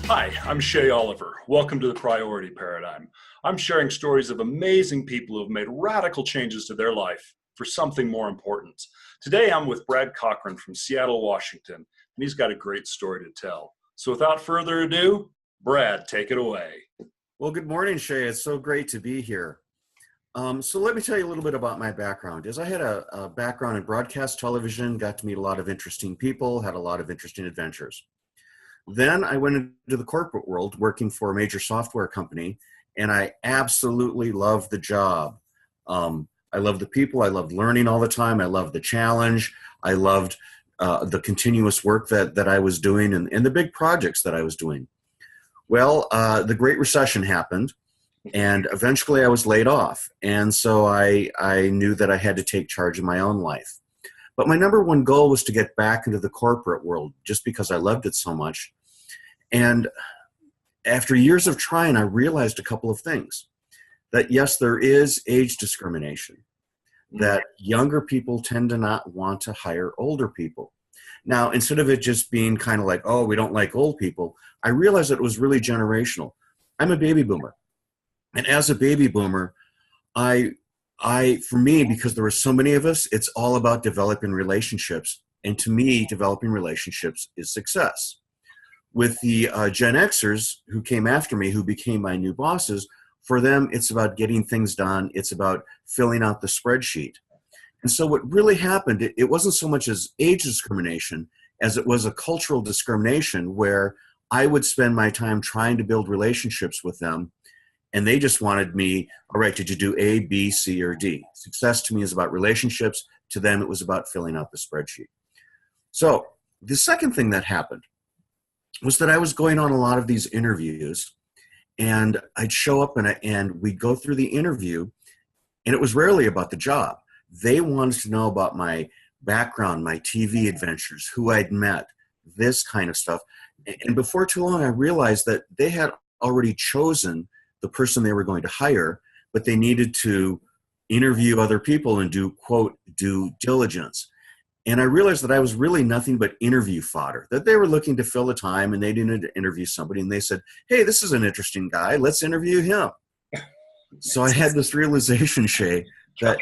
Hi, I'm Shay Oliver. Welcome to the Priority Paradigm. I'm sharing stories of amazing people who have made radical changes to their life for something more important. Today, I'm with Brad Cochrane from Seattle, Washington, and he's got a great story to tell. So without further ado, Brad, take it away. Well, good morning, Shay. It's so great to be here. So let me tell you a little bit about my background. I had a background in broadcast television, got to meet a lot of interesting people, had a lot of interesting adventures. Then I went into the corporate world working for a major software company, and I absolutely loved the job. I loved the people. I loved learning all the time. I loved the challenge. I loved the continuous work that I was doing and the big projects that I was doing. Well, the Great Recession happened, and eventually I was laid off. And so I knew that I had to take charge of my own life. But my number one goal was to get back into the corporate world just because I loved it so much. And after years of trying, I realized a couple of things. That yes, there is age discrimination, that younger people tend to not want to hire older people. Now, instead of it just being kind of like, oh, we don't like old people, I realized that it was really generational. I'm a baby boomer. And as a baby boomer, for me, because there were so many of us, it's all about developing relationships. And to me, developing relationships is success. With the Gen Xers who came after me, who became my new bosses, for them, it's about getting things done. It's about filling out the spreadsheet. And so what really happened, it wasn't so much as age discrimination as it was a cultural discrimination where I would spend my time trying to build relationships with them. And they just wanted me, all right, did you do A, B, C, or D? Success to me is about relationships. To them, it was about filling out the spreadsheet. So the second thing that happened was that I was going on a lot of these interviews, and I'd show up and we'd go through the interview, and it was rarely about the job. They wanted to know about my background, my TV adventures, who I'd met, this kind of stuff. And before too long, I realized that they had already chosen the person they were going to hire, but they needed to interview other people and do, quote, due diligence. And I realized that I was really nothing but interview fodder, that they were looking to fill the time and they needed to interview somebody. And they said, hey, this is an interesting guy. Let's interview him. So I had this realization, Shay, that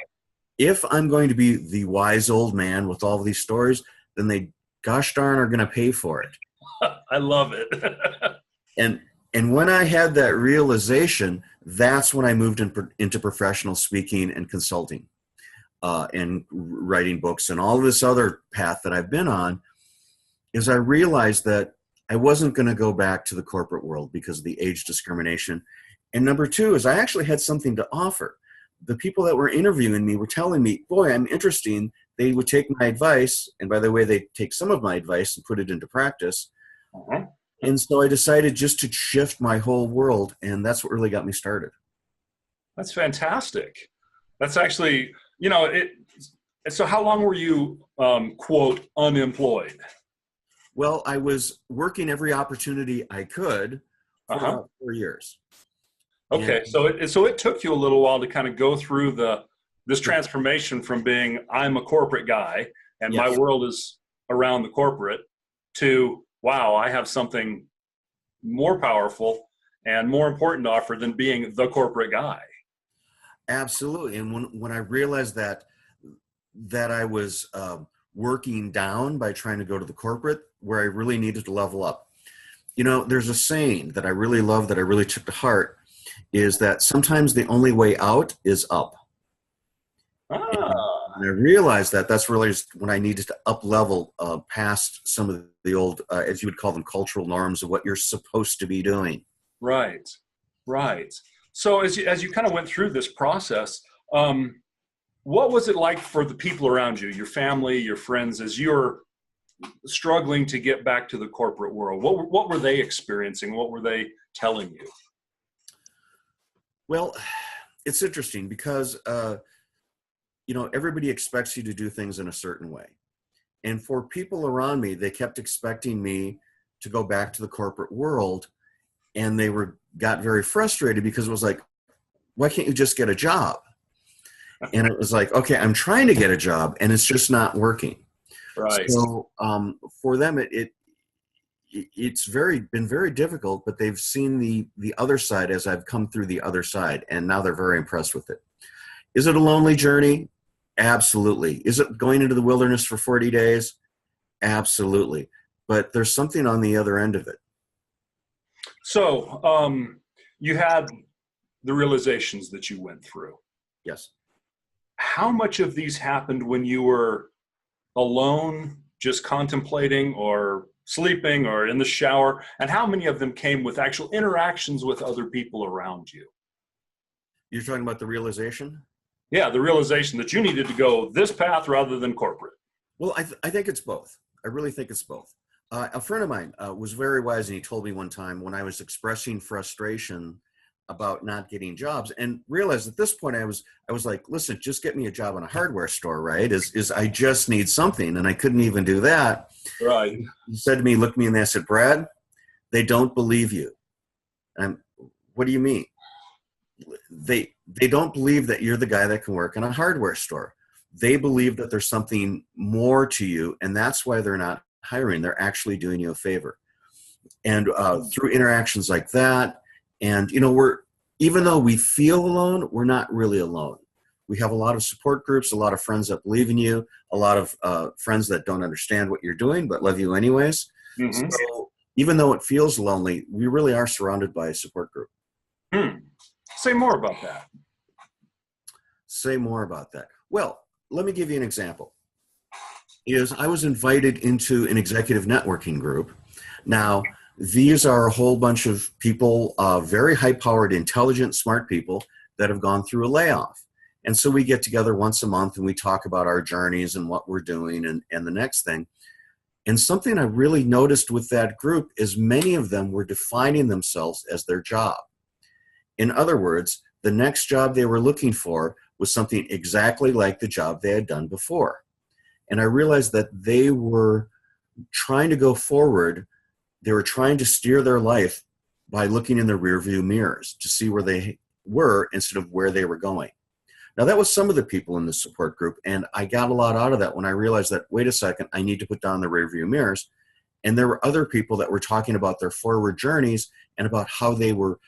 if I'm going to be the wise old man with all of these stories, then they, gosh darn, are going to pay for it. I love it. And when I had that realization, that's when I moved into professional speaking and consulting. And writing books and all of this other path that I've been on, is I realized that I wasn't going to go back to the corporate world because of the age discrimination. And number two is I actually had something to offer. The people that were interviewing me were telling me, boy, I'm interesting. They would take my advice. And by the way, they take some of my advice and put it into practice. Uh-huh. And so I decided just to shift my whole world. And that's what really got me started. That's fantastic. That's actually... so how long were you, quote, unemployed? Well, I was working every opportunity I could for about 4 years. Okay, and, so it took you a little while to kind of go through this transformation from being, I'm a corporate guy and yes. my world is around the corporate, to, wow, I have something more powerful and more important to offer than being the corporate guy. Absolutely. And when I realized that I was working down by trying to go to the corporate, where I really needed to level up. There's a saying that I really love, that I really took to heart, is that sometimes the only way out is up. And I realized that that's really when I needed to up level past some of the old, as you would call them, cultural norms of what you're supposed to be doing. Right. So as you kind of went through this process, what was it like for the people around you, your family, your friends, as you're struggling to get back to the corporate world? What were they experiencing? What were they telling you? Well, it's interesting because, everybody expects you to do things in a certain way. And for people around me, they kept expecting me to go back to the corporate world. And they got very frustrated because it was like, why can't you just get a job? And it was like, okay, I'm trying to get a job and it's just not working. Right. So for them, it's been very difficult, but they've seen the other side as I've come through the other side, and now they're very impressed with it. Is it a lonely journey? Absolutely. Is it going into the wilderness for 40 days? Absolutely. But there's something on the other end of it. So you had the realizations that you went through. Yes. How much of these happened when you were alone, just contemplating or sleeping or in the shower? And how many of them came with actual interactions with other people around you? You're talking about the realization? Yeah, the realization that you needed to go this path rather than corporate. Well, I think it's both. I really think it's both. A friend of mine was very wise, and he told me one time when I was expressing frustration about not getting jobs, and realized at this point I was like, listen, just get me a job in a hardware store, right? Is I just need something, and I couldn't even do that. Right. He said to me, looked me in the eye, said, Brad, they don't believe you. And what do you mean? They don't believe that you're the guy that can work in a hardware store. They believe that there's something more to you, and that's why they're not hiring. They're actually doing you a favor. And through interactions like that, and even though we feel alone, we're not really alone. We have a lot of support groups, a lot of friends that believe in you, a lot of friends that don't understand what you're doing but love you anyways. Mm-hmm. So even though it feels lonely, we really are surrounded by a support group. Say more about that. Say more about that. Well, let me give you an example. I was invited into an executive networking group. Now, these are a whole bunch of people, very high-powered, intelligent, smart people that have gone through a layoff. And so we get together once a month and we talk about our journeys and what we're doing and the next thing. And something I really noticed with that group is many of them were defining themselves as their job. In other words, the next job they were looking for was something exactly like the job they had done before. And I realized that they were trying to go forward. They were trying to steer their life by looking in the rearview mirrors to see where they were instead of where they were going. Now, that was some of the people in the support group, and I got a lot out of that when I realized that, wait a second, I need to put down the rearview mirrors. And there were other people that were talking about their forward journeys and about how they were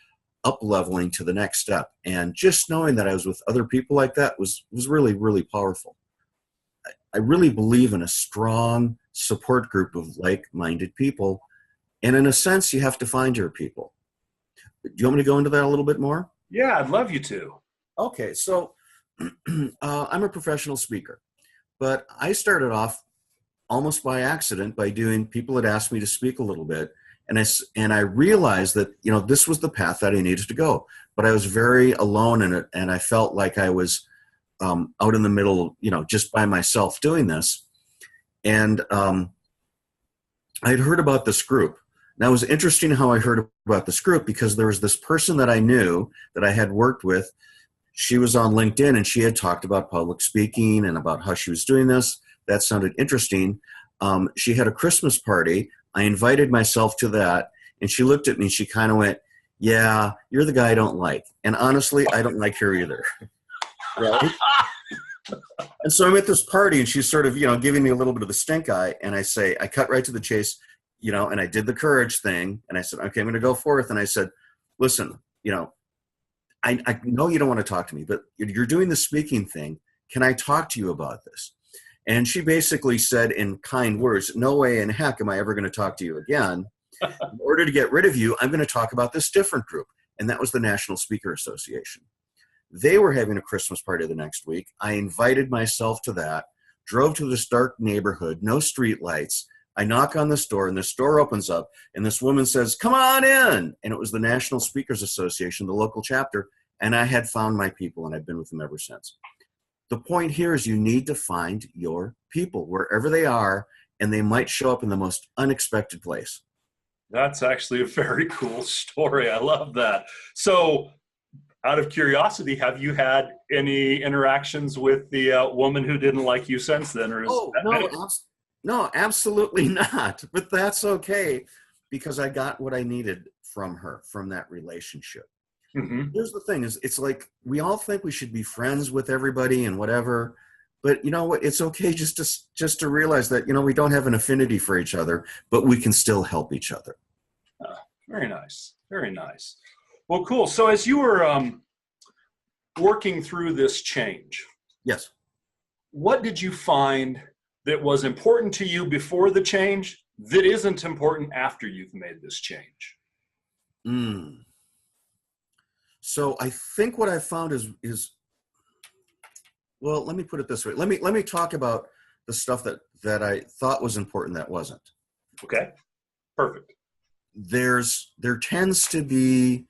up-leveling to the next step. And just knowing that I was with other people like that was really, really powerful. I really believe in a strong support group of like-minded people. And in a sense, you have to find your people. Do you want me to go into that a little bit more? Yeah, I'd love you to. Okay, so I'm a professional speaker, but I started off almost by accident by people had asked me to speak a little bit. And I realized that, this was the path that I needed to go, but I was very alone in it. And I felt like I was out in the middle, just by myself doing this. And I'd heard about this group. Now, it was interesting how I heard about this group because there was this person that I knew that I had worked with. She was on LinkedIn and she had talked about public speaking and about how she was doing this. That sounded interesting. She had a Christmas party. I invited myself to that, and she looked at me and she kind of went, yeah, you're the guy I don't like. And honestly, I don't like her either. Right? And so I'm at this party and she's sort of, giving me a little bit of the stink eye. And I cut right to the chase, and I did the courage thing. And I said, okay, I'm going to go forth. And I said, listen, I know you don't want to talk to me, but you're doing the speaking thing. Can I talk to you about this? And she basically said in kind words, no way in heck am I ever going to talk to you again. In order to get rid of you, I'm going to talk about this different group. And that was the National Speaker Association. They were having a Christmas party the next week. I invited myself to that, drove to this dark neighborhood, no street lights. I knock on this door, and this door opens up, and this woman says, come on in. And it was the National Speakers Association, the local chapter, and I had found my people, and I've been with them ever since. The point here is you need to find your people wherever they are, and they might show up in the most unexpected place. That's actually a very cool story. I love that. So, out of curiosity, have you had any interactions with the woman who didn't like you since then? Or No, absolutely not. But that's okay because I got what I needed from her, from that relationship. Mm-hmm. Here's the thing: it's like we all think we should be friends with everybody and whatever, But you know what? It's okay just to realize that, we don't have an affinity for each other, but we can still help each other. Very nice. Very nice. Well, cool. So as you were working through this change, Yes. what did you find that was important to you before the change that isn't important after you've made this change? So I think what I found is well, let me put it this way. Let me talk about the stuff that I thought was important that wasn't. Okay. Perfect. There tends to be,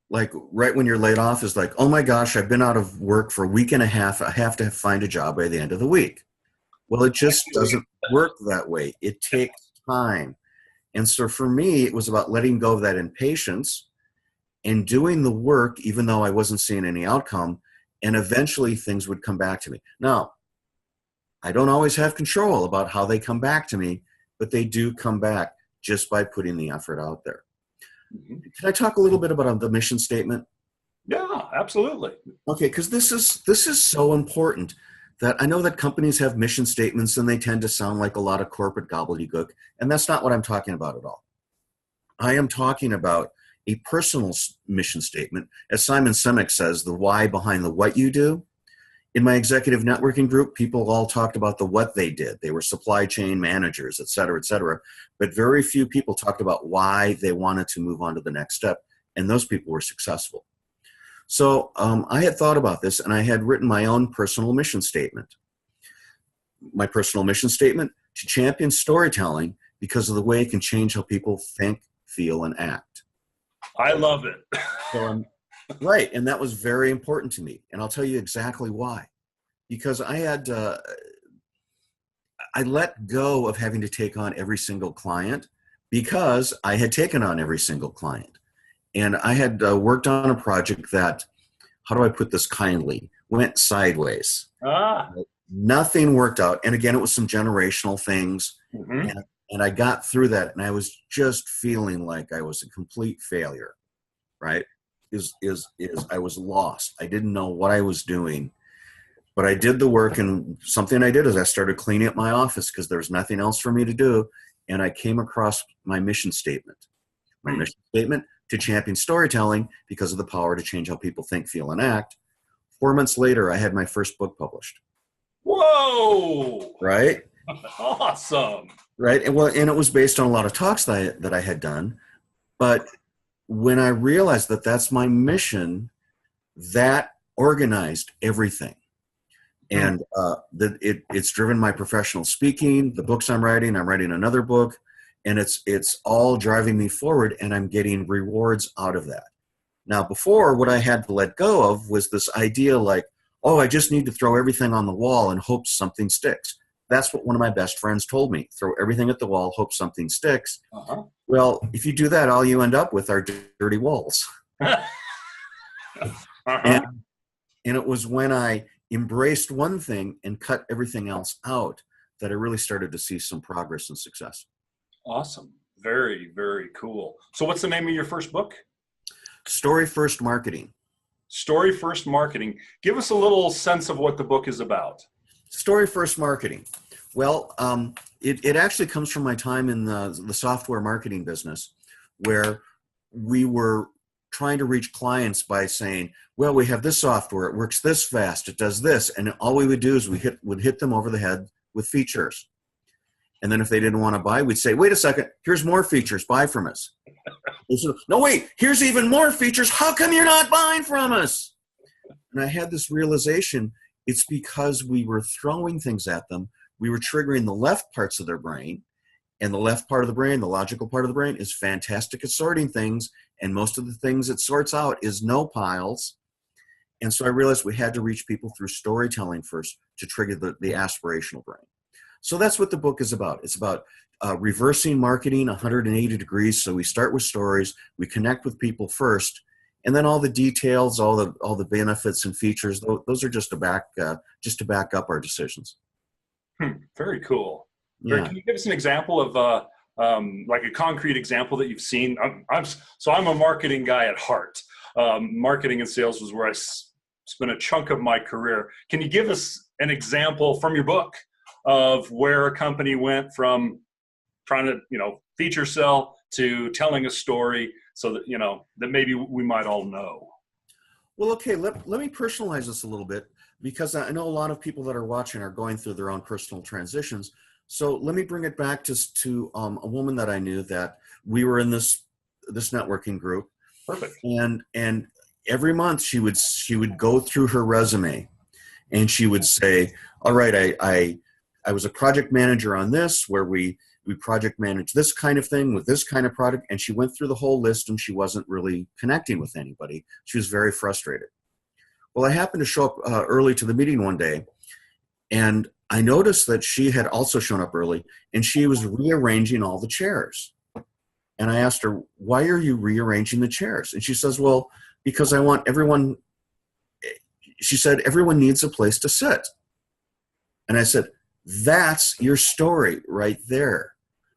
like, right when you're laid off is like, oh my gosh, I've been out of work for a week and a half. I have to find a job by the end of the week. Well, it just doesn't work that way. It takes time. And so for me, it was about letting go of that impatience and doing the work, even though I wasn't seeing any outcome, and eventually things would come back to me. Now, I don't always have control about how they come back to me, but they do come back just by putting the effort out there. Mm-hmm. Can I talk a little bit about the mission statement? Yeah, absolutely. Okay, because this is so important. That I know that companies have mission statements and they tend to sound like a lot of corporate gobbledygook, and that's not what I'm talking about at all. I am talking about a personal mission statement. As Simon Sinek says, the why behind the what you do. In my executive networking group, people all talked about the what they did. They were supply chain managers, et cetera, but very few people talked about why they wanted to move on to the next step, and those people were successful. So I had thought about this, and I had written my own personal mission statement. My personal mission statement: to champion storytelling because of the way it can change how people think, feel, and act. I love it. So, right, and that was very important to me, and I'll tell you exactly why. Because I let go of having to take on every single client because I had taken on every single client. And I had worked on a project that, how do I put this kindly, went sideways. Nothing worked out. And again, it was some generational things. Mm-hmm. And I got through that, and I was just feeling like I was a complete failure, right? I was lost. I didn't know what I was doing. But I did the work, and something I did is I started cleaning up my office because there was nothing else for me to do. And I came across my mission statement. My mission statement: to champion storytelling because of the power to change how people think, feel, and act. 4 months later, I had my first book published. Whoa! Right? Awesome. Right? And it was based on a lot of talks that I had done. But when I realized that that's my mission, that organized everything. And it's driven my professional speaking, the books I'm writing another book, and it's all driving me forward, and I'm getting rewards out of that. Now, before, what I had to let go of was this idea like, oh, I just need to throw everything on the wall and hope something sticks. That's what one of my best friends told me: throw everything at the wall, hope something sticks. Uh-huh. Well, if you do that, all you end up with are dirty walls. Uh-huh. And it was when I embraced one thing and cut everything else out that I really started to see some progress and success. Awesome. Very, very cool. So what's the name of your first book? Story First Marketing. Story First Marketing. Give us a little sense of what the book is about. Story First Marketing. Well, it actually comes from my time in the software marketing business, where we were trying to reach clients by saying, well, we have this software, it works this fast, it does this, and all we would do is we would hit them over the head with features. And then if they didn't want to buy, we'd say, wait a second, here's more features, buy from us. Said, no, wait, here's even more features, how come you're not buying from us? And I had this realization, it's because we were throwing things at them, we were triggering the left parts of their brain, and the left part of the brain, the logical part of the brain, is fantastic at sorting things, and most of the things it sorts out is no piles. And so I realized we had to reach people through storytelling first to trigger the aspirational brain. So that's what the book is about. It's about reversing marketing 180 degrees. So we start with stories, we connect with people first, and then all the details, all the benefits and features, those are just to back up our decisions. Very cool. Yeah. Can you give us an example of like a concrete example that you've seen? I'm a marketing guy at heart. Marketing and sales was where I spent a chunk of my career. Can you give us an example from your book of where a company went from trying to, feature sell to telling a story so that, that maybe we might all know? Well, okay, let me personalize this a little bit, because I know a lot of people that are watching are going through their own personal transitions. So let me bring it back to a woman that I knew, that we were in this networking group. Perfect. And every month she would go through her resume, and she would say, all right, I was a project manager on this, where we project managed this kind of thing with this kind of product. And she went through the whole list, and she wasn't really connecting with anybody. She was very frustrated. Well, I happened to show up early to the meeting one day, and I noticed that she had also shown up early, and she was rearranging all the chairs. And I asked her, why are you rearranging the chairs? And she says, well, because I want everyone, she said, everyone needs a place to sit. And I said, that's your story right there.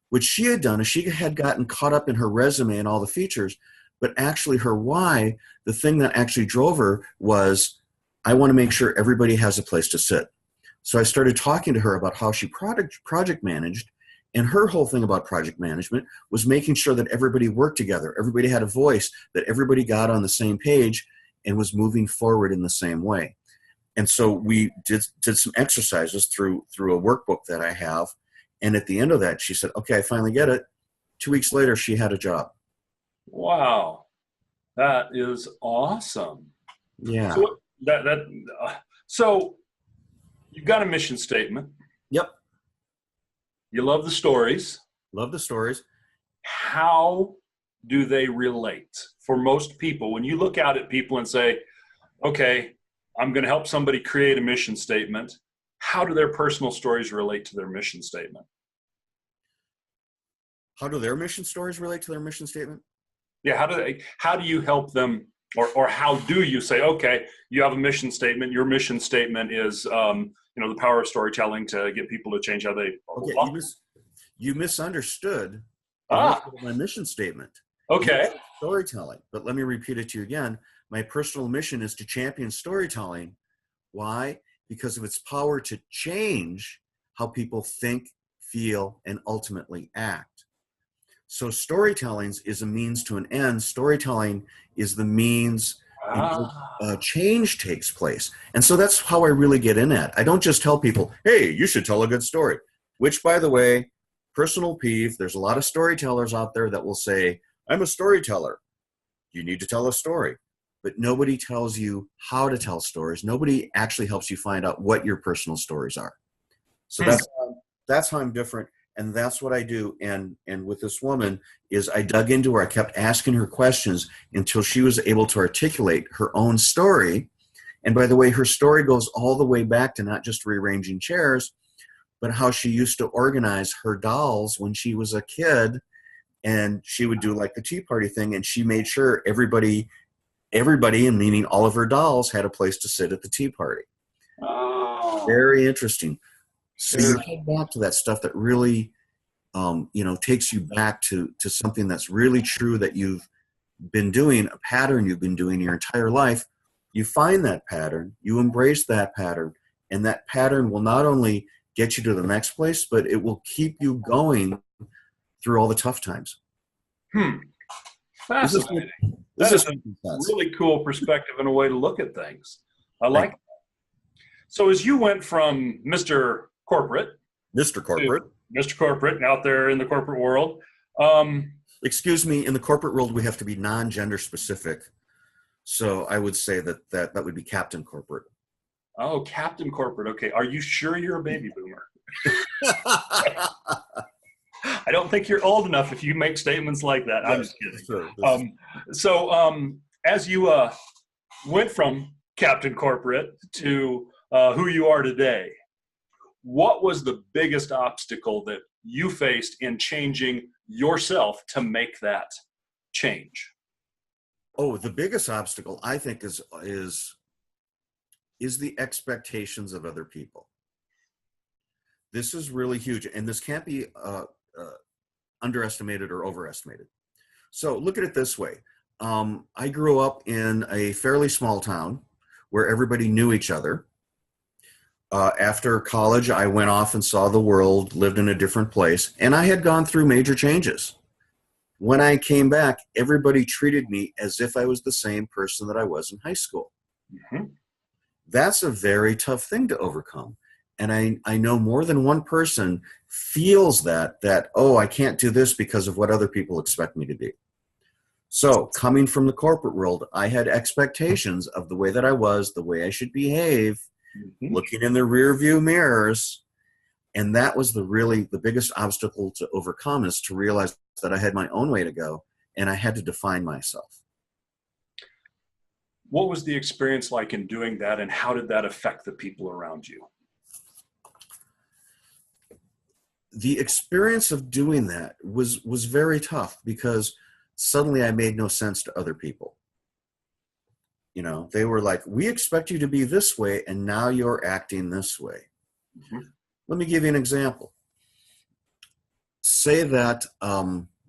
What she had done is she had gotten caught up in her resume and all the features, but actually her why, the thing that actually drove her was, I want to make sure everybody has a place to sit. So I started talking to her about how she project managed, and her whole thing about project management was making sure that everybody worked together, everybody had a voice, that everybody got on the same page and was moving forward in the same way. And so we did some exercises through a workbook that I have. And at the end of that, she said, okay, I finally get it. 2 weeks later, she had a job. Wow. That is awesome. Yeah. So so you've got a mission statement. Yep. You love the stories. Love the stories. How do they relate for most people? When you look out at people and say, okay, I'm going to help somebody create a mission statement, how do their personal stories relate to their mission statement? How do their mission stories relate to their mission statement? Yeah, how do you help them, or how do you say, okay, you have a mission statement, your mission statement is the power of storytelling to get people to change how they okay, you misunderstood my mission statement. Okay. Storytelling. But let me repeat it to you again. My personal mission is to champion storytelling. Why? Because of its power to change how people think, feel, and ultimately act. So storytelling is a means to an end. Storytelling is the means change takes place. And so that's how I really get in at. I don't just tell people, hey, you should tell a good story. Which, by the way, personal peeve, there's a lot of storytellers out there that will say, I'm a storyteller. You need to tell a story. But nobody tells you how to tell stories. Nobody actually helps you find out what your personal stories are. So that's how I'm different. And that's what I do. And with this woman is I dug into her. I kept asking her questions until she was able to articulate her own story. And by the way, her story goes all the way back to not just rearranging chairs, but how she used to organize her dolls when she was a kid. And she would do like the Tea Party thing. And she made sure everybody, and meaning all of her dolls, had a place to sit at the tea party. Oh. Very interesting. So you head back to that stuff that really, takes you back to something that's really true that you've been doing, a pattern you've been doing your entire life. You find that pattern, you embrace that pattern, and that pattern will not only get you to the next place, but it will keep you going through all the tough times. Fascinating. That is a really cool perspective and a way to look at things. I like that. So as you went from Mr. Corporate out there in the corporate world. Excuse me, in the corporate world, we have to be non-gender specific. So I would say that would be Captain Corporate. Oh, Captain Corporate. Okay. Are you sure you're a baby boomer? I don't think you're old enough if you make statements like that. I'm just kidding. Sure. As you went from Captain Corporate to who you are today, what was the biggest obstacle that you faced in changing yourself to make that change? Oh, the biggest obstacle, I think, is the expectations of other people. This is really huge, and this can't be underestimated or overestimated. So look at it this way. I grew up in a fairly small town where everybody knew each other. After college, I went off and saw the world, lived in a different place, and I had gone through major changes. When I came back, everybody treated me as if I was the same person that I was in high school. Mm-hmm. That's a very tough thing to overcome. And I know more than one person feels that, oh, I can't do this because of what other people expect me to do. So coming from the corporate world, I had expectations of the way that I was, the way I should behave, Mm-hmm. looking in the rear view mirrors. And that was the biggest obstacle to overcome, is to realize that I had my own way to go and I had to define myself. What was the experience like in doing that, and how did that affect the people around you? The experience of doing that was very tough, because suddenly I made no sense to other people. You know, they were like, we expect you to be this way, and now you're acting this way. Mm-hmm. Let me give you an example. Say that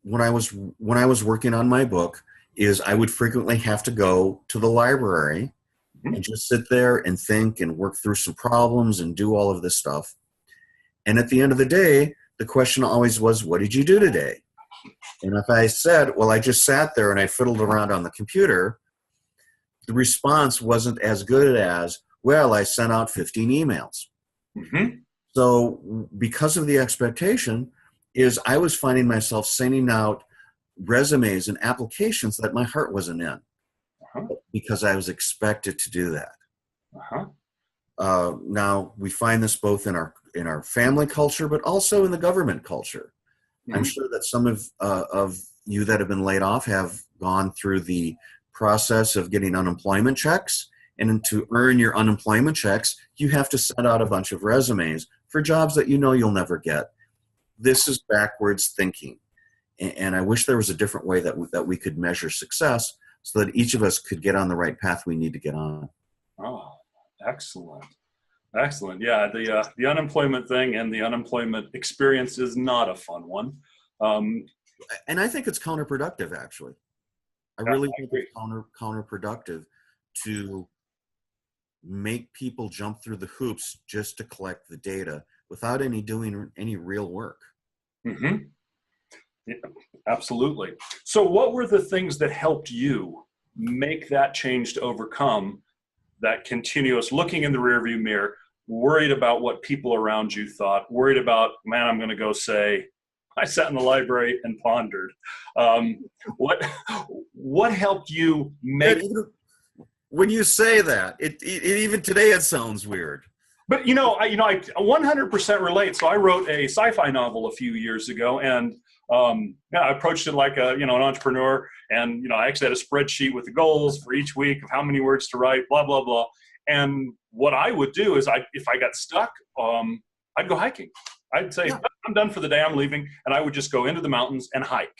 when I was working on my book, is I would frequently have to go to the library Mm-hmm. and just sit there and think and work through some problems and do all of this stuff. And at the end of the day, the question always was, what did you do today? And if I said, well, I just sat there and I fiddled around on the computer, the response wasn't as good as, well, I sent out 15 emails. Mm-hmm. So because of the expectation, is I was finding myself sending out resumes and applications that my heart wasn't in, because I was expected to do that. Now we find this both in our family culture, but also in the government culture. Mm-hmm. I'm sure that some of you that have been laid off have gone through the process of getting unemployment checks, and to earn your unemployment checks, you have to send out a bunch of resumes for jobs that you know you'll never get. This is backwards thinking. And I wish there was a different way that we could measure success, so that each of us could get on the right path we need to get on. Oh, excellent. Excellent. Yeah, the unemployment thing and the unemployment experience is not a fun one. And I think it's counterproductive, actually. I really think it's counterproductive to make people jump through the hoops just to collect the data without doing any real work. Mm-hmm. Yeah, absolutely. So what were the things that helped you make that change to overcome that continuous looking in the rearview mirror, worried about what people around you thought, worried about, man, I'm going to go say, I sat in the library and pondered. What helped you make? When you say that, it even today it sounds weird. But I 100% relate. So I wrote a sci-fi novel a few years ago, and I approached it like an entrepreneur, and I actually had a spreadsheet with the goals for each week of how many words to write, blah blah blah. And what I would do is, if I got stuck, I'd go hiking. I'd say, I'm done for the day, I'm leaving, and I would just go into the mountains and hike.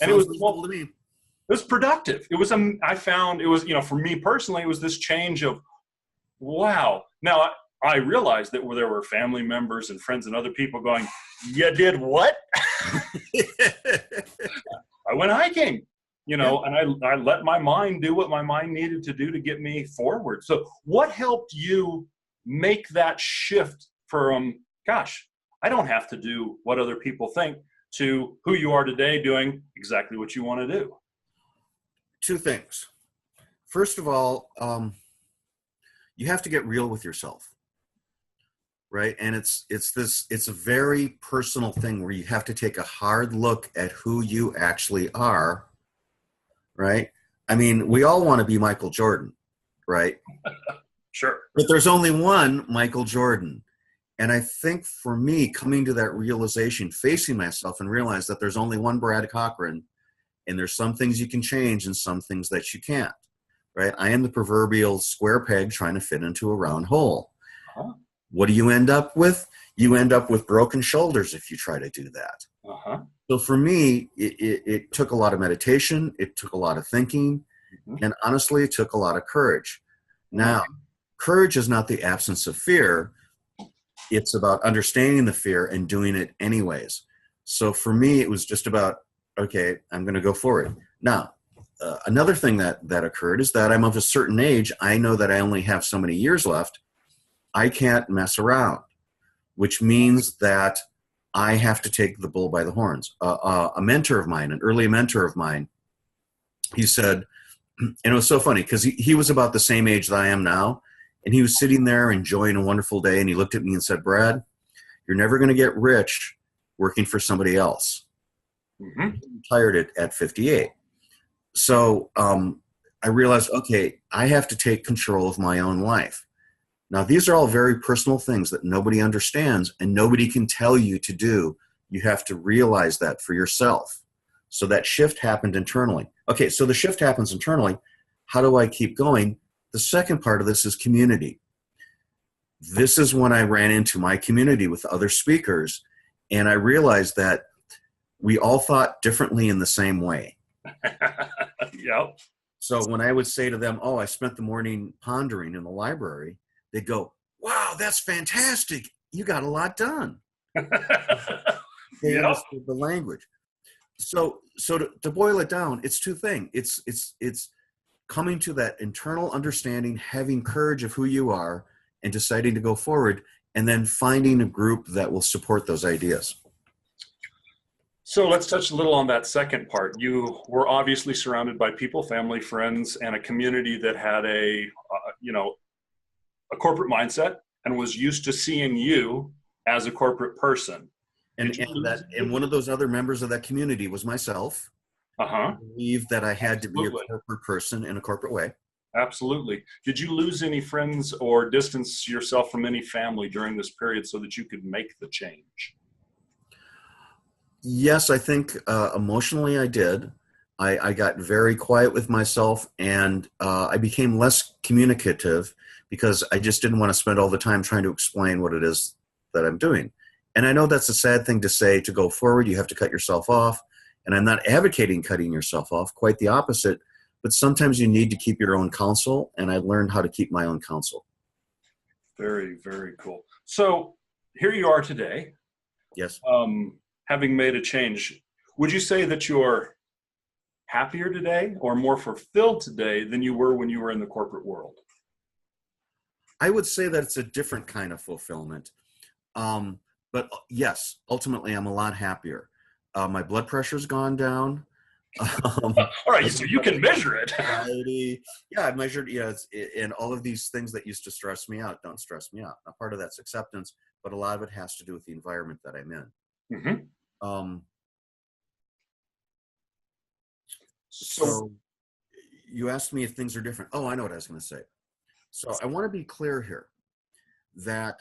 And it was productive. It was I found it was for me personally, it was this change of, wow. Now I realized that there were family members and friends and other people going, you did what? I went hiking, and I let my mind do what my mind needed to do to get me forward. So what helped you make that shift from, gosh, I don't have to do what other people think, to who you are today doing exactly what you want to do? Two things. First of all, you have to get real with yourself. Right. And it's a very personal thing where you have to take a hard look at who you actually are. Right. I mean, we all want to be Michael Jordan. Right. Sure. But there's only one Michael Jordan. And I think for me, coming to that realization, facing myself and realize that there's only one Brad Cochrane, and there's some things you can change and some things that you can't. Right. I am the proverbial square peg trying to fit into a round hole. Uh-huh. What do you end up with? You end up with broken shoulders if you try to do that. Uh-huh. So for me, it took a lot of meditation. It took a lot of thinking. Mm-hmm. And honestly, it took a lot of courage. Now, courage is not the absence of fear. It's about understanding the fear and doing it anyways. So for me, it was just about, okay, I'm going to go for it. Now, another thing that occurred is that I'm of a certain age. I know that I only have so many years left. I can't mess around, which means that I have to take the bull by the horns. A mentor of mine, an early mentor of mine, he said, and it was so funny because he was about the same age that I am now, and he was sitting there enjoying a wonderful day, and he looked at me and said, Brad, you're never going to get rich working for somebody else. Mm-hmm. He retired at 58. So I realized, okay, I have to take control of my own life. Now, these are all very personal things that nobody understands and nobody can tell you to do. You have to realize that for yourself. So that shift happened internally. Okay, so the shift happens internally. How do I keep going? The second part of this is community. This is when I ran into my community with other speakers, and I realized that we all thought differently in the same way. Yep. So when I would say to them, oh, I spent the morning pondering in the library, they'd go, wow, that's fantastic. You got a lot done. They Yep. understood the language. So to boil it down, it's two things. It's coming to that internal understanding, having courage of who you are, and deciding to go forward, and then finding a group that will support those ideas. So let's touch a little on that second part. You were obviously surrounded by people, family, friends, and a community that had a corporate mindset and was used to seeing you as a corporate person. And one of those other members of that community was myself. I believe that I had to be a corporate person in a corporate way. Absolutely. Did you lose any friends or distance yourself from any family during this period so that you could make the change? Yes, I think emotionally I did. I got very quiet with myself, and I became less communicative because I just didn't want to spend all the time trying to explain what it is that I'm doing. And I know that's a sad thing to say. To go forward, you have to cut yourself off. And I'm not advocating cutting yourself off, quite the opposite. But sometimes you need to keep your own counsel, and I learned how to keep my own counsel. Very, very cool. So here you are today. Yes. Having made a change, would you say that you're happier today or more fulfilled today than you were when you were in the corporate world? I would say that it's a different kind of fulfillment. But yes, ultimately, I'm a lot happier. My blood pressure's gone down. All right, so you can measure it. Anxiety. Yeah, I measured, and all of these things that used to stress me out don't stress me out. Now, part of that's acceptance, but a lot of it has to do with the environment that I'm in. Mm-hmm. So you asked me if things are different. Oh, I know what I was going to say. So I want to be clear here that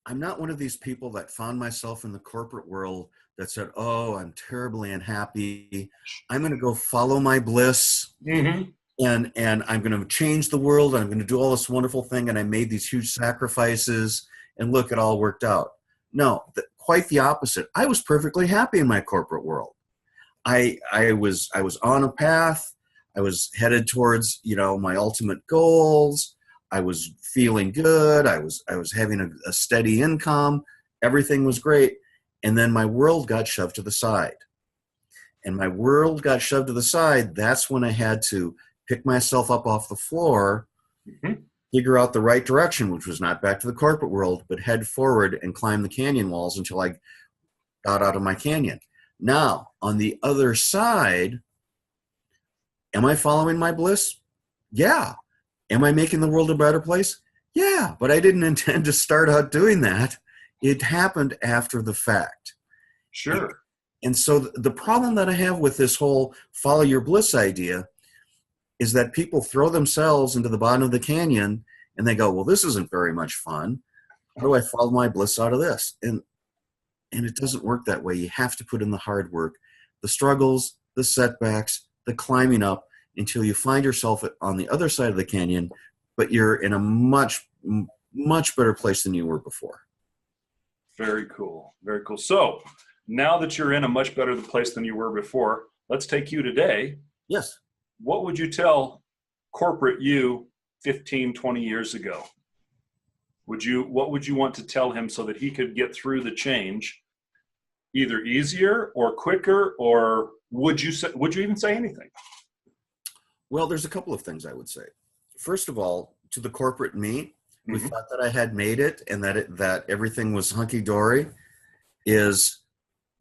I'm not one of these people that found myself in the corporate world that said, oh, I'm terribly unhappy. I'm going to go follow my bliss. Mm-hmm. And I'm going to change the world. And I'm going to do all this wonderful thing. And I made these huge sacrifices, and look, it all worked out. No, quite the opposite. I was perfectly happy in my corporate world. I was on a path. I was headed towards, my ultimate goals. I was feeling good. I was having a steady income. Everything was great. And then my world got shoved to the side. And my world got shoved to the side. That's when I had to pick myself up off the floor, Mm-hmm. figure out the right direction, which was not back to the corporate world, but head forward and climb the canyon walls until I got out of my canyon. Now, on the other side, am I following my bliss? Yeah. Am I making the world a better place? Yeah, but I didn't intend to start out doing that. It happened after the fact. Sure. And so the problem that I have with this whole follow your bliss idea is that people throw themselves into the bottom of the canyon and they go, well, this isn't very much fun. How do I follow my bliss out of this? And it doesn't work that way. You have to put in the hard work, the struggles, the setbacks, the climbing up until you find yourself on the other side of the canyon, but you're in a much, much better place than you were before. Very cool. Very cool. So now that you're in a much better place than you were before, let's take you today. Yes. What would you tell corporate you 15, 20 years ago? What would you want to tell him so that he could get through the change either easier or quicker, or would you even say anything? Well, there's a couple of things I would say. First of all, to the corporate me, who Mm-hmm. thought that I had made it and that everything was hunky-dory, is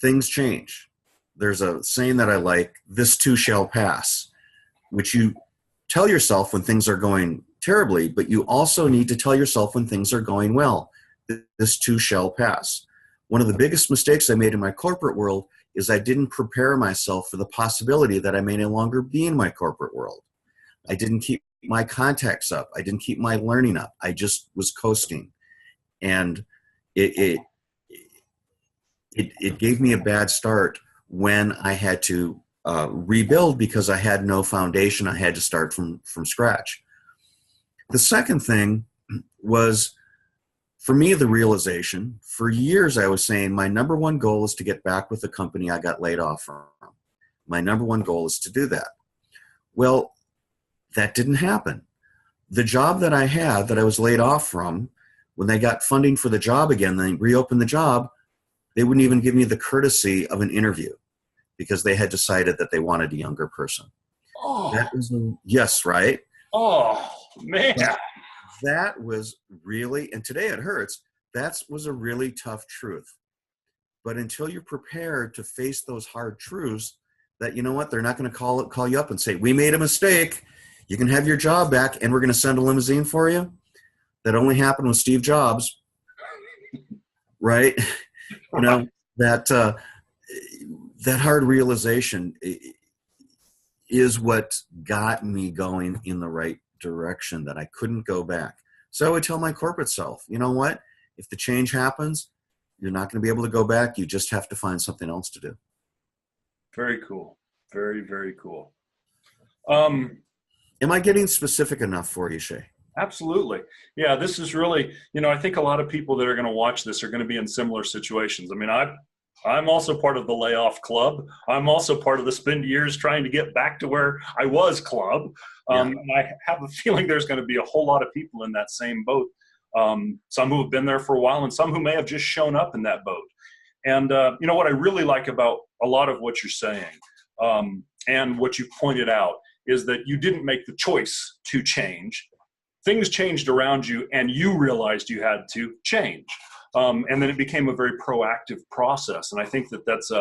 things change. There's a saying that I like, this too shall pass, which you tell yourself when things are going terribly, but you also need to tell yourself when things are going well. This too shall pass. One of the biggest mistakes I made in my corporate world is I didn't prepare myself for the possibility that I may no longer be in my corporate world. I didn't keep my contacts up. I didn't keep my learning up. I just was coasting. And it gave me a bad start when I had to rebuild because I had no foundation. I had to start from scratch. The second thing was, for me, the realization. For years I was saying my number one goal is to get back with the company I got laid off from. My number one goal is to do that. Well, that didn't happen. The job that I had that I was laid off from, when they got funding for the job again, they reopened the job, they wouldn't even give me the courtesy of an interview because they had decided that they wanted a younger person. Oh, That was, yes, right? oh, man. That was really, and today it hurts, that was a really tough truth. But until you're prepared to face those hard truths, that, you know what, they're not going to call you up and say, we made a mistake, you can have your job back and we're going to send a limousine for you. That only happened with Steve Jobs, right? You know, that hard realization is what got me going in the right direction, that I couldn't go back. So I would tell my corporate self, you know what, if the change happens, you're not going to be able to go back. You just have to find something else to do. Very cool. Very, very cool. Am I getting specific enough for you, Shay? Absolutely. Yeah, this is really, I think a lot of people that are going to watch this are going to be in similar situations. I mean, I'm also part of the layoff club. I'm also part of the spend years trying to get back to where I was club. And I have a feeling there's going to be a whole lot of people in that same boat. Some who have been there for a while and some who may have just shown up in that boat. And, what I really like about a lot of what you're saying and what you pointed out is that you didn't make the choice to change. Things changed around you and you realized you had to change. And then it became a very proactive process. And I think that's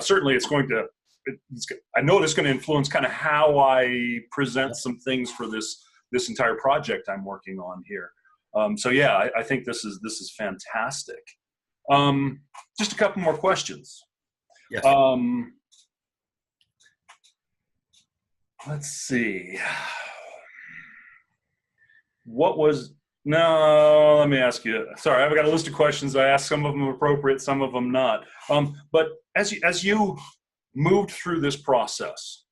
certainly it's going to, I know it's going to influence kind of how I present some things for this entire project I'm working on here. I think this is fantastic. Just a couple more questions. Yes. Let's see. Let me ask you. Sorry, I've got a list of questions. I asked some of them appropriate, some of them not. But as you moved through this process,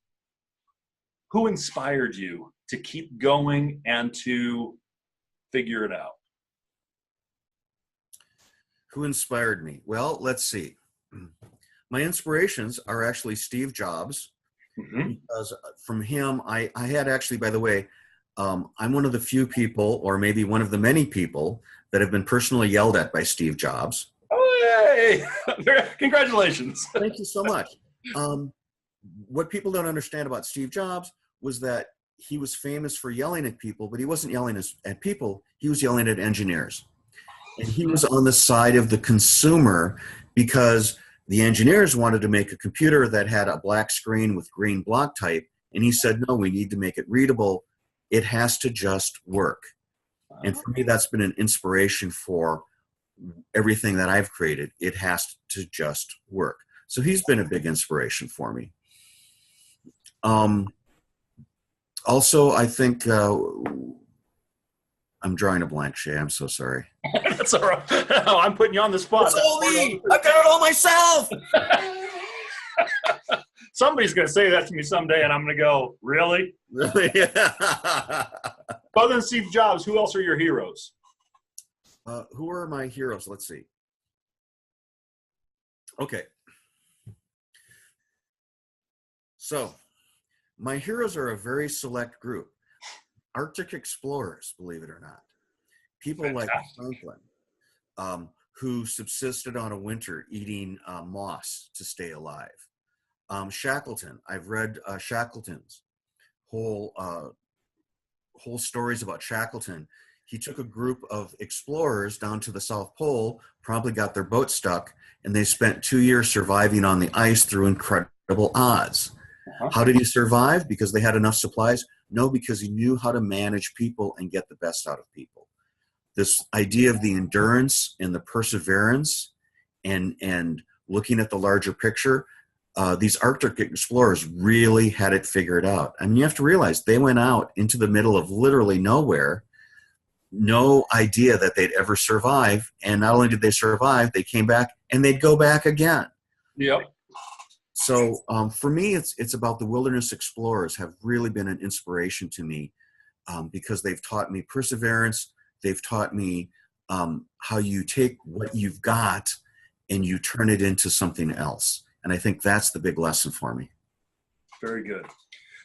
who inspired you to keep going and to figure it out? Who inspired me? Well, let's see. My inspirations are actually Steve Jobs, because from him, I had actually, by the way, I'm one of the few people, or maybe one of the many people, that have been personally yelled at by Steve Jobs. Oh, hey! Congratulations. Thank you so much. What people don't understand about Steve Jobs was that he was famous for yelling at people, but he wasn't yelling at people. He was yelling at engineers. And he was on the side of the consumer because the engineers wanted to make a computer that had a black screen with green block type. And he said, no, we need to make it readable. It has to just work. And for me, that's been an inspiration for everything that I've created. It has to just work. So he's been a big inspiration for me. Also, I think I'm drawing a blank, Shay. I'm so sorry. That's all right. I'm putting you on the spot. It's all me. I've done it all myself. Somebody's going to say that to me someday, and I'm going to go, really? Really? Other than Steve Jobs, who else are your heroes? Who are my heroes? Let's see. Okay. So, my heroes are a very select group. Arctic explorers, believe it or not. People Fantastic. like Franklin, who subsisted on a winter eating moss to stay alive. Shackleton, I've read Shackleton's whole stories about Shackleton. he took a group of explorers down to the South Pole, probably got their boat stuck, and they spent 2 years surviving on the ice through incredible odds. How did he survive? Because they had enough supplies? No, because he knew how to manage people and get the best out of people. This idea of the endurance and the perseverance and looking at the larger picture, these Arctic explorers really had it figured out. I mean, you have to realize they went out into the middle of literally nowhere, no idea that they'd ever survive. And not only did they survive, they came back and they'd go back again. Yep. So for me, it's about the wilderness explorers have really been an inspiration to me because they've taught me perseverance. They've taught me how you take what you've got and you turn it into something else. And I think that's the big lesson for me. Very good.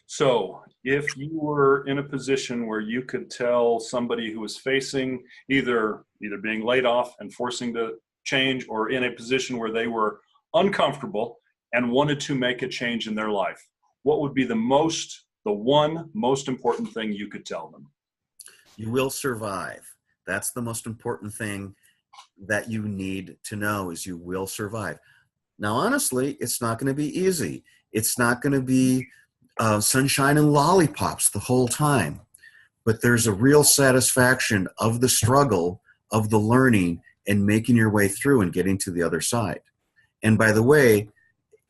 So if you were in a position where you could tell somebody who was facing either being laid off and forcing to change, or in a position where they were uncomfortable and wanted to make a change in their life, what would be the one most important thing you could tell them? You will survive. That's the most important thing that you need to know, is you will survive. Now, honestly, it's not going to be easy. It's not going to be sunshine and lollipops the whole time. But there's a real satisfaction of the struggle, of the learning, and making your way through and getting to the other side. And by the way,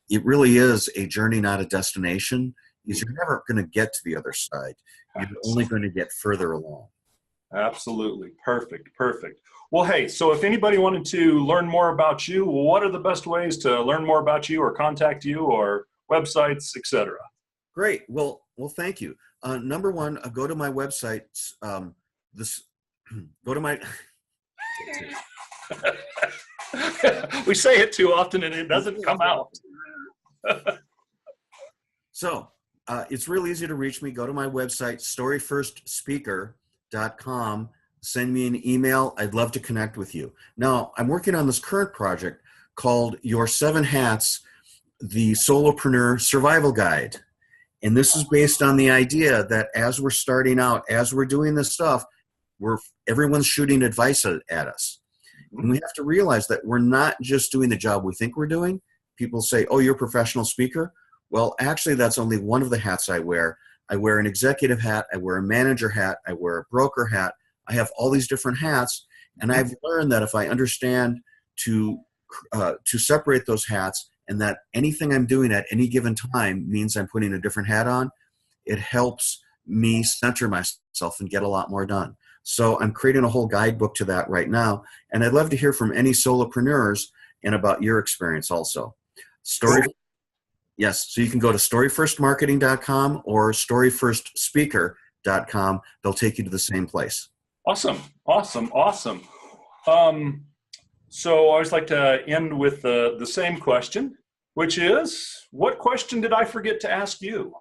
it really is a journey, not a destination. Because you're never going to get to the other side. You're only going to get further along. Absolutely. Perfect. Well, hey, so if anybody wanted to learn more about you, what are the best ways to learn more about you or contact you, or websites, etc.? Great. Well, thank you. Number one, go to my website. Go to my. We say it too often and it doesn't come out. So it's real easy to reach me. Go to my website, storyfirstspeaker.com. Send me an email. I'd love to connect with you. Now, I'm working on this current project called Your 7 Hats, the Solopreneur Survival Guide. And this is based on the idea that as we're starting out, as we're doing this stuff, everyone's shooting advice at us. And we have to realize that we're not just doing the job we think we're doing. People say, oh, you're a professional speaker. Well, actually, that's only one of the hats I wear. I wear an executive hat. I wear a manager hat. I wear a broker hat. I have all these different hats. And I've learned that if I understand to separate those hats, and that anything I'm doing at any given time means I'm putting a different hat on, it helps me center myself and get a lot more done. So I'm creating a whole guidebook to that right now. And I'd love to hear from any solopreneurs and about your experience also. Yes, so you can go to storyfirstmarketing.com or storyfirstspeaker.com. They'll take you to the same place. Awesome. So I always like to end with the same question, which is, what question did I forget to ask you?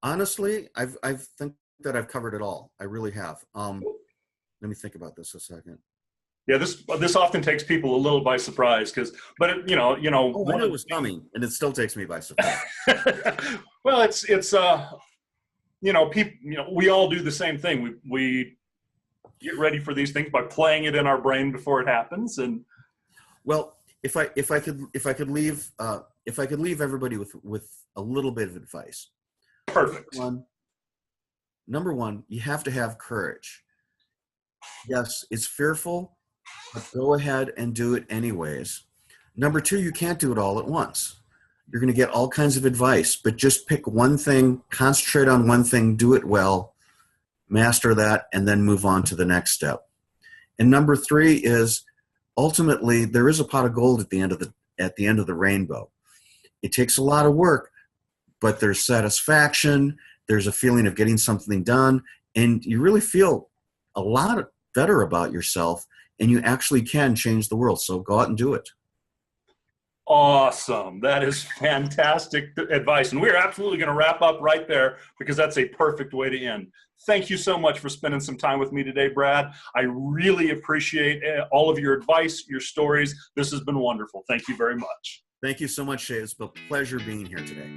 Honestly, I think that I've covered it all. I really have. Let me think about this a second. Yeah, this often takes people a little by surprise, but I knew it was coming, and it still takes me by surprise. Well, it's people, we all do the same thing. We get ready for these things by playing it in our brain before it happens. And well, if I could leave everybody with a little bit of advice. Perfect. Number one, you have to have courage. Yes, it's fearful, but go ahead and do it anyways. Number two, you can't do it all at once. You're going to get all kinds of advice, but just pick one thing, concentrate on one thing, do it well, master that, and then move on to the next step. And number three is, ultimately, there is a pot of gold at the end of the rainbow. It takes a lot of work, but there's satisfaction, there's a feeling of getting something done, and you really feel a lot better about yourself, and you actually can change the world. So go out and do it. Awesome. That is fantastic advice. And we're absolutely going to wrap up right there, because that's a perfect way to end. Thank you so much for spending some time with me today, Brad. I really appreciate all of your advice, your stories. This has been wonderful. Thank you very much. Thank you so much, Shay. It's been a pleasure being here today.